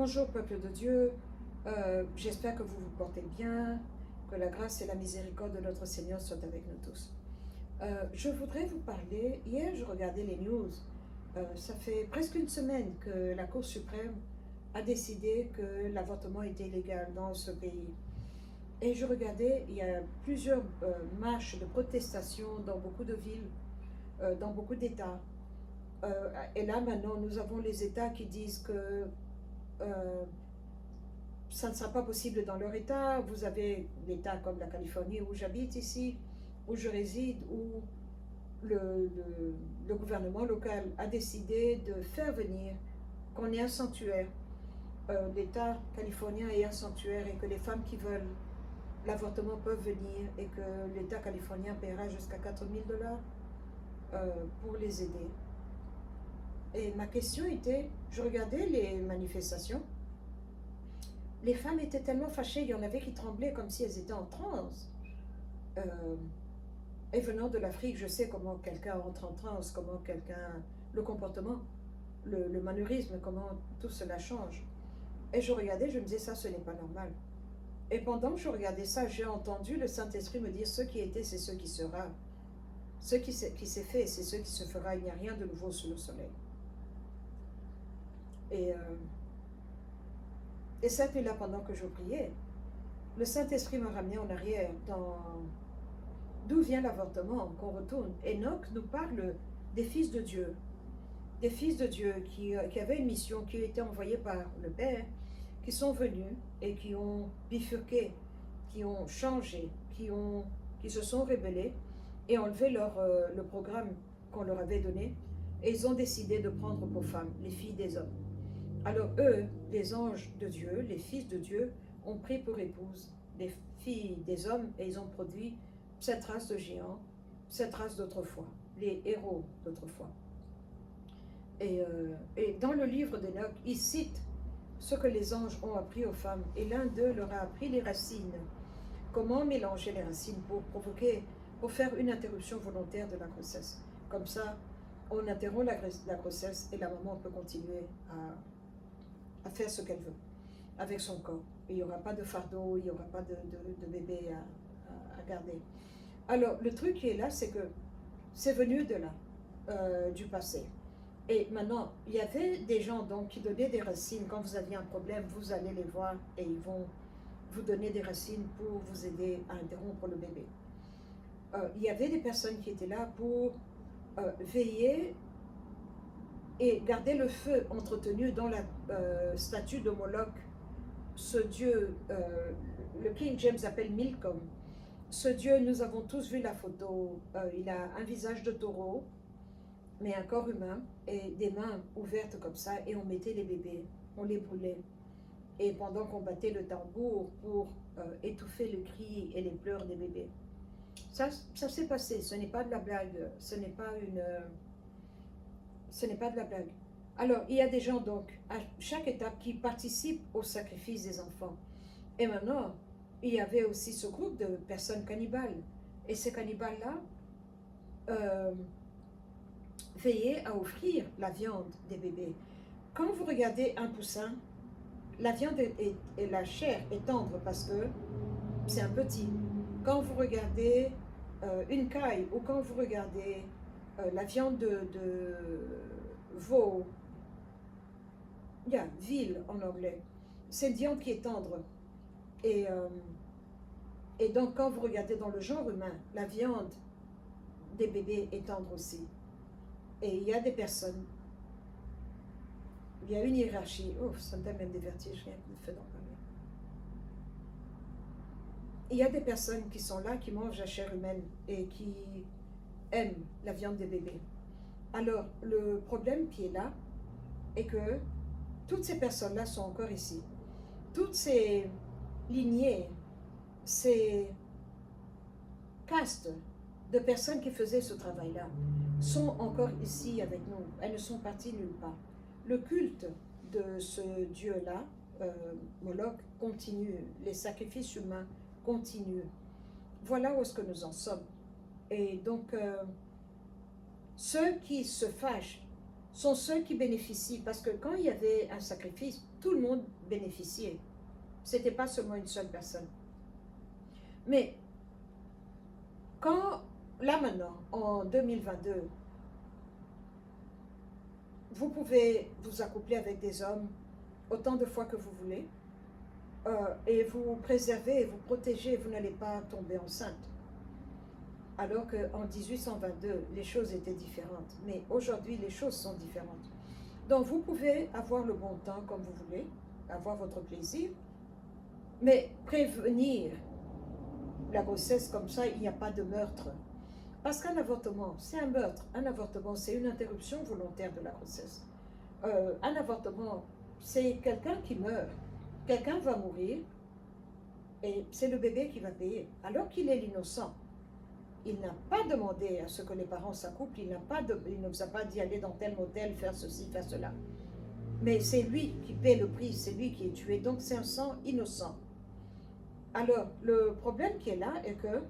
Bonjour peuple de Dieu, j'espère que vous vous portez bien, que la grâce et la miséricorde de notre Seigneur soient avec nous tous. Je voudrais vous parler, hier je regardais les news, ça fait presque une semaine que la Cour suprême a décidé que l'avortement était illégal dans ce pays. Et je regardais, il y a plusieurs marches de protestation dans beaucoup de villes, dans beaucoup d'États. Et là maintenant nous avons les États qui disent que euh, ça ne sera pas possible dans leur État. Vous avez l'État comme la Californie où j'habite ici, où je réside, où le gouvernement local a décidé de faire venir, qu'on ait un sanctuaire. L'État californien est un sanctuaire et que les femmes qui veulent l'avortement peuvent venir et que l'État californien paiera jusqu'à 4 000 $ pour les aider. Et ma question était, je regardais les manifestations, les femmes étaient tellement fâchées, il y en avait qui tremblaient comme si elles étaient en transe. Euh, et venant de l'Afrique, je sais comment quelqu'un entre en transe, comment quelqu'un, le comportement, le mannerisme, comment tout cela change. Et je regardais, je me disais, ça, ce n'est pas normal. Et pendant que je regardais ça, j'ai entendu le Saint-Esprit me dire, ce qui était, c'est ce qui sera. Ce qui s'est fait, c'est ce qui se fera. Il n'y a rien de nouveau sous le soleil. Et, euh, et cette nuit-là, pendant que je priais, le Saint-Esprit m'a ramené en arrière dans d'où vient l'avortement, qu'on retourne. Enoch nous parle des fils de Dieu, qui avaient une mission, qui était envoyée par le Père, qui sont venus et qui ont bifurqué, qui ont changé, qui se sont rebellés et enlevé le programme qu'on leur avait donné, et ils ont décidé de prendre pour femmes les filles des hommes. Alors eux, les anges de Dieu, les fils de Dieu, ont pris pour épouse les filles des hommes et ils ont produit cette race de géants, cette race d'autrefois, les héros d'autrefois. Et dans le livre d'Enoch, il cite ce que les anges ont appris aux femmes, et l'un d'eux leur a appris les racines. Comment mélanger les racines pour faire une interruption volontaire de la grossesse. Comme ça, on interrompt la grossesse et la maman peut continuer à faire ce qu'elle veut avec son corps. Il n'y aura pas de fardeau, il n'y aura pas de bébé à garder. Alors, le truc qui est là, c'est que c'est venu de là, du passé. Et maintenant, il y avait des gens donc qui donnaient des racines. Quand vous aviez un problème, vous allez les voir et ils vont vous donner des racines pour vous aider à interrompre le bébé. Il y avait des personnes qui étaient là pour veiller et garder le feu entretenu dans la statue de Moloch, ce dieu, le King James appelle Milcom. Ce dieu, nous avons tous vu la photo, il a un visage de taureau, mais un corps humain, et des mains ouvertes comme ça, et on mettait les bébés, on les brûlait. Et pendant qu'on battait le tambour pour étouffer le cri et les pleurs des bébés. Ça s'est passé, ce n'est pas de la blague, ce n'est pas de la blague. Alors, il y a des gens donc, à chaque étape, qui participent au sacrifice des enfants. Et maintenant, il y avait aussi ce groupe de personnes cannibales. Et ces cannibales-là veillaient à offrir la viande des bébés. Quand vous regardez un poussin, la viande et la chair est tendre parce que c'est un petit. Quand vous regardez une caille ou quand vous regardez la viande de veau, ville en anglais, c'est une viande qui est tendre. Et donc quand vous regardez dans le genre humain, la viande des bébés est tendre aussi. Et il y a des personnes, il y a une hiérarchie, ça me donne même des vertiges, rien que le fait d'en parler. Il y a des personnes qui sont là, qui mangent la chair humaine et qui aiment la viande des bébés. Alors, le problème qui est là est que toutes ces personnes-là sont encore ici. Toutes ces lignées, ces castes de personnes qui faisaient ce travail-là sont encore ici avec nous. Elles ne sont parties nulle part. Le culte de ce dieu-là, Moloch, continue. Les sacrifices humains continuent. Voilà où est-ce que nous en sommes. Et donc, ceux qui se fâchent sont ceux qui bénéficient, parce que quand il y avait un sacrifice, tout le monde bénéficiait. Ce n'était pas seulement une seule personne. Mais quand, là maintenant, en 2022, vous pouvez vous accoupler avec des hommes autant de fois que vous voulez, et vous préservez, vous protégez, vous n'allez pas tomber enceinte. Alors qu'en 1822, les choses étaient différentes. Mais aujourd'hui, les choses sont différentes. Donc, vous pouvez avoir le bon temps comme vous voulez, avoir votre plaisir, mais prévenir la grossesse comme ça, il n'y a pas de meurtre. Parce qu'un avortement, c'est un meurtre. Un avortement, c'est une interruption volontaire de la grossesse. Un avortement, c'est quelqu'un qui meurt. Quelqu'un va mourir et c'est le bébé qui va payer. Alors qu'il est l'innocent. Il n'a pas demandé à ce que les parents s'accouplent, il ne vous a pas dit aller dans tel motel, faire ceci, faire cela. Mais c'est lui qui paie le prix, c'est lui qui est tué, donc c'est un sang innocent. Alors, le problème qui est là est que,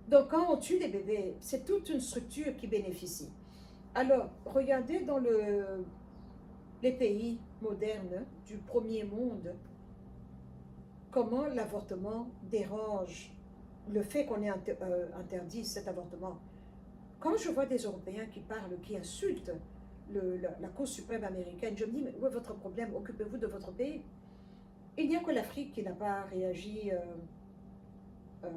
donc quand on tue des bébés, c'est toute une structure qui bénéficie. Alors, regardez dans les pays modernes du premier monde, comment l'avortement dérange le fait qu'on ait interdit cet avortement. Quand je vois des Européens qui parlent, qui insultent la Cour suprême américaine, je me dis, mais où est votre problème? Occupez-vous de votre pays. Il n'y a que l'Afrique qui n'a pas réagi euh,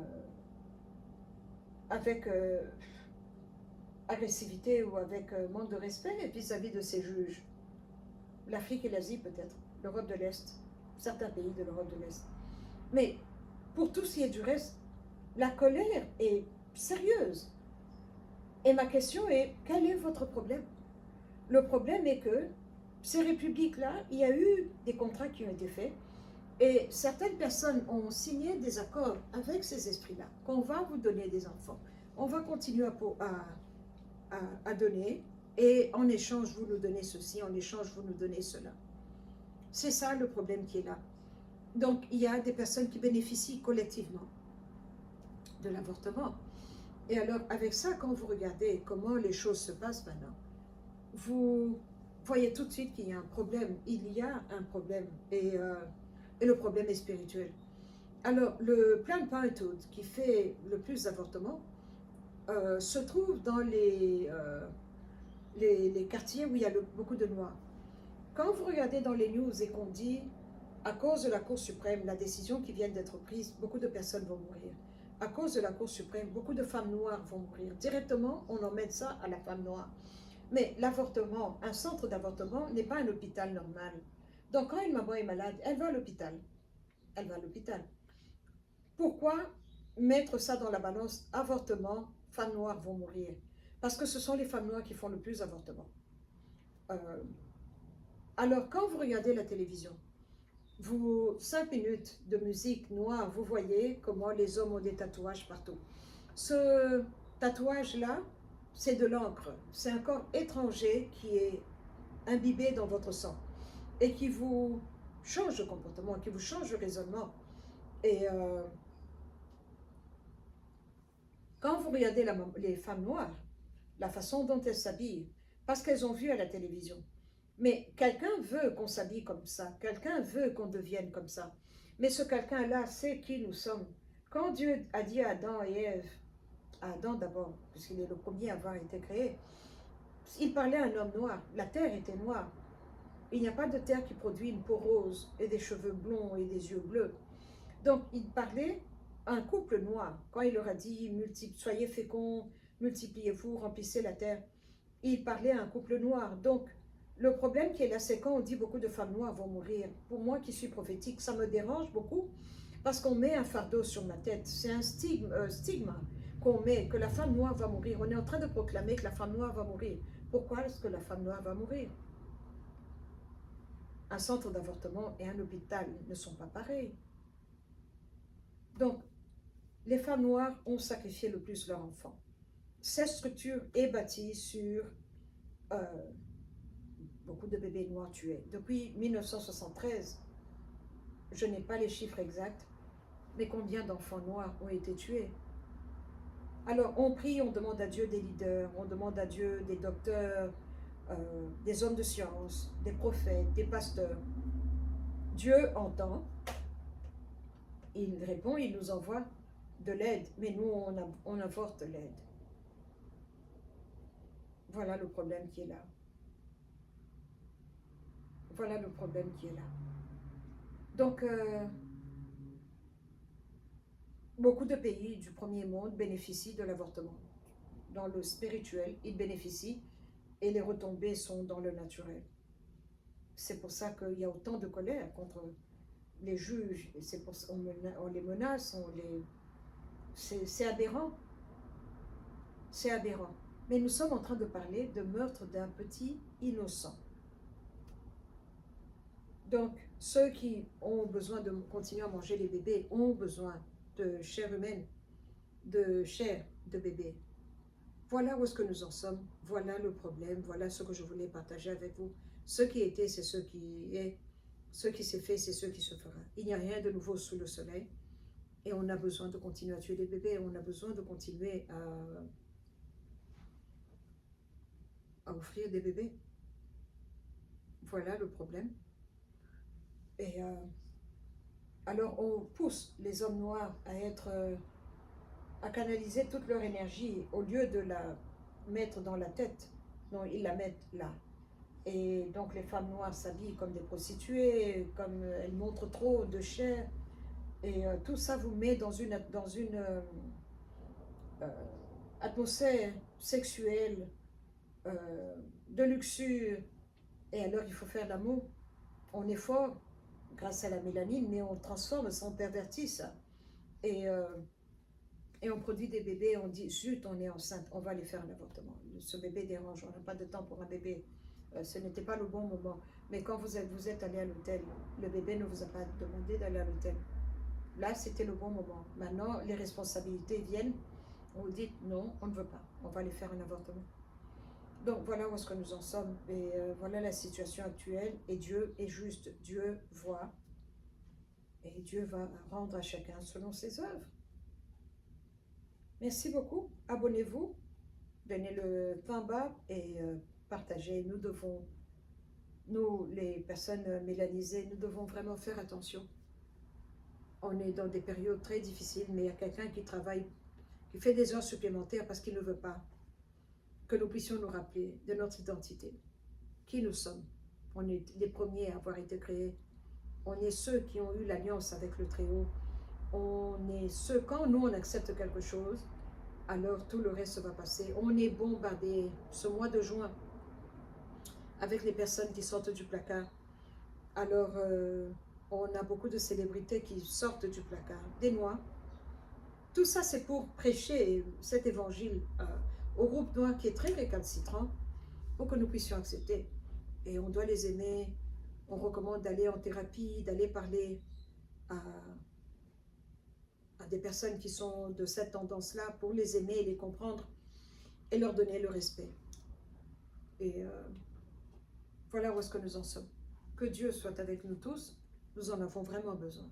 avec agressivité ou avec manque de respect vis-à-vis de ses juges. L'Afrique et l'Asie peut-être, l'Europe de l'Est, certains pays de l'Europe de l'Est. Mais pour tout ce qui est du reste, la colère est sérieuse. Et ma question est, quel est votre problème? Le problème est que ces républiques-là, il y a eu des contrats qui ont été faits et certaines personnes ont signé des accords avec ces esprits-là, qu'on va vous donner des enfants. On va continuer à donner et en échange, vous nous donnez ceci, en échange, vous nous donnez cela. C'est ça le problème qui est là. Donc, il y a des personnes qui bénéficient collectivement de l'avortement. Et alors, avec ça, quand vous regardez comment les choses se passent maintenant, vous voyez tout de suite qu'il y a un problème. Il y a un problème. Et le problème est spirituel. Alors, le Planned Parenthood, qui fait le plus d'avortements, se trouve dans les quartiers où il y a beaucoup de Noirs. Quand vous regardez dans les news et qu'on dit, à cause de la Cour suprême, la décision qui vient d'être prise, beaucoup de personnes vont mourir. À cause de la Cour suprême, beaucoup de femmes noires vont mourir. Directement, on emmène ça à la femme noire. Mais l'avortement, un centre d'avortement n'est pas un hôpital normal. Donc, quand une maman est malade, elle va à l'hôpital. Elle va à l'hôpital. Pourquoi mettre ça dans la balance? Avortement, femmes noires vont mourir. Parce que ce sont les femmes noires qui font le plus d'avortements. Alors, quand vous regardez la télévision, 5 minutes de musique noire, vous voyez comment les hommes ont des tatouages partout. Ce tatouage-là, c'est de l'encre. C'est un corps étranger qui est imbibé dans votre sang et qui vous change de comportement, qui vous change de raisonnement. Et quand vous regardez les femmes noires, la façon dont elles s'habillent, parce qu'elles ont vu à la télévision, mais quelqu'un veut qu'on s'habille comme ça, quelqu'un veut qu'on devienne comme ça. Mais ce quelqu'un-là sait qui nous sommes. Quand Dieu a dit à Adam et Ève, à Adam d'abord, puisqu'il est le premier à avoir été créé, il parlait à un homme noir. La terre était noire. Il n'y a pas de terre qui produit une peau rose et des cheveux blonds et des yeux bleus. Donc, il parlait à un couple noir. Quand il leur a dit, soyez féconds, multipliez-vous, remplissez la terre, il parlait à un couple noir. Donc, le problème qui est là, c'est quand on dit beaucoup de femmes noires vont mourir. Pour moi qui suis prophétique, ça me dérange beaucoup parce qu'on met un fardeau sur ma tête. C'est un stigma qu'on met, que la femme noire va mourir. On est en train de proclamer que la femme noire va mourir. Pourquoi est-ce que la femme noire va mourir? Un centre d'avortement et un hôpital ne sont pas pareils. Donc, les femmes noires ont sacrifié le plus leurs enfants. Cette structure est bâtie sur beaucoup de bébés noirs tués. Depuis 1973, je n'ai pas les chiffres exacts, mais combien d'enfants noirs ont été tués? Alors, on prie, on demande à Dieu des leaders, on demande à Dieu des docteurs, des hommes de science, des prophètes, des pasteurs. Dieu entend, il répond, il nous envoie de l'aide, mais nous, on avorte l'aide. Voilà le problème qui est là. Voilà le problème qui est là. Donc, beaucoup de pays du premier monde bénéficient de l'avortement. Dans le spirituel, ils bénéficient et les retombées sont dans le naturel. C'est pour ça qu'il y a autant de colère contre les juges. C'est pour ça qu'on les menace, c'est aberrant. C'est aberrant. Mais nous sommes en train de parler de meurtre d'un petit innocent. Donc, ceux qui ont besoin de continuer à manger les bébés ont besoin de chair humaine, de chair de bébé. Voilà où est-ce que nous en sommes. Voilà le problème. Voilà ce que je voulais partager avec vous. Ce qui était, c'est ce qui est. Ce qui s'est fait, c'est ce qui se fera. Il n'y a rien de nouveau sous le soleil. Et on a besoin de continuer à tuer les bébés. On a besoin de continuer à offrir des bébés. Voilà le problème. Et alors on pousse les hommes noirs à canaliser toute leur énergie au lieu de la mettre dans la tête. Non, ils la mettent là. Et donc les femmes noires s'habillent comme des prostituées, comme elles montrent trop de chair. Et tout ça vous met dans une atmosphère sexuelle, de luxure. Et alors il faut faire l'amour. On est fort grâce à la mélanine, mais on transforme ça, on pervertit ça. Et on produit des bébés, on dit, zut, on est enceinte, on va aller faire un avortement. Ce bébé dérange, on n'a pas de temps pour un bébé. Ce n'était pas le bon moment. Mais quand vous êtes allé à l'hôtel, le bébé ne vous a pas demandé d'aller à l'hôtel. Là, c'était le bon moment. Maintenant, les responsabilités viennent. On vous dit, non, on ne veut pas. On va aller faire un avortement. Donc, voilà où est-ce que nous en sommes. Et voilà la situation actuelle. Et Dieu est juste. Dieu voit. Et Dieu va rendre à chacun selon ses œuvres. Merci beaucoup. Abonnez-vous. Donnez le thumbs up et partagez. Nous, les personnes mélanisées, nous devons vraiment faire attention. On est dans des périodes très difficiles, mais il y a quelqu'un qui travaille, qui fait des heures supplémentaires parce qu'il ne veut pas que nous puissions nous rappeler de notre identité, qui nous sommes. On est les premiers à avoir été créés. On est ceux qui ont eu l'alliance avec le Très-Haut. On est ceux, quand nous on accepte quelque chose, alors tout le reste va passer. On est bombardé ce mois de juin avec les personnes qui sortent du placard. Alors, on a beaucoup de célébrités qui sortent du placard, des Noirs. Tout ça, c'est pour prêcher cet évangile au groupe noir qui est très récalcitrant pour que nous puissions accepter. Et on doit les aimer. On recommande d'aller en thérapie, d'aller parler à des personnes qui sont de cette tendance-là pour les aimer et les comprendre et leur donner le respect. Et voilà où est-ce que nous en sommes. Que Dieu soit avec nous tous. Nous en avons vraiment besoin.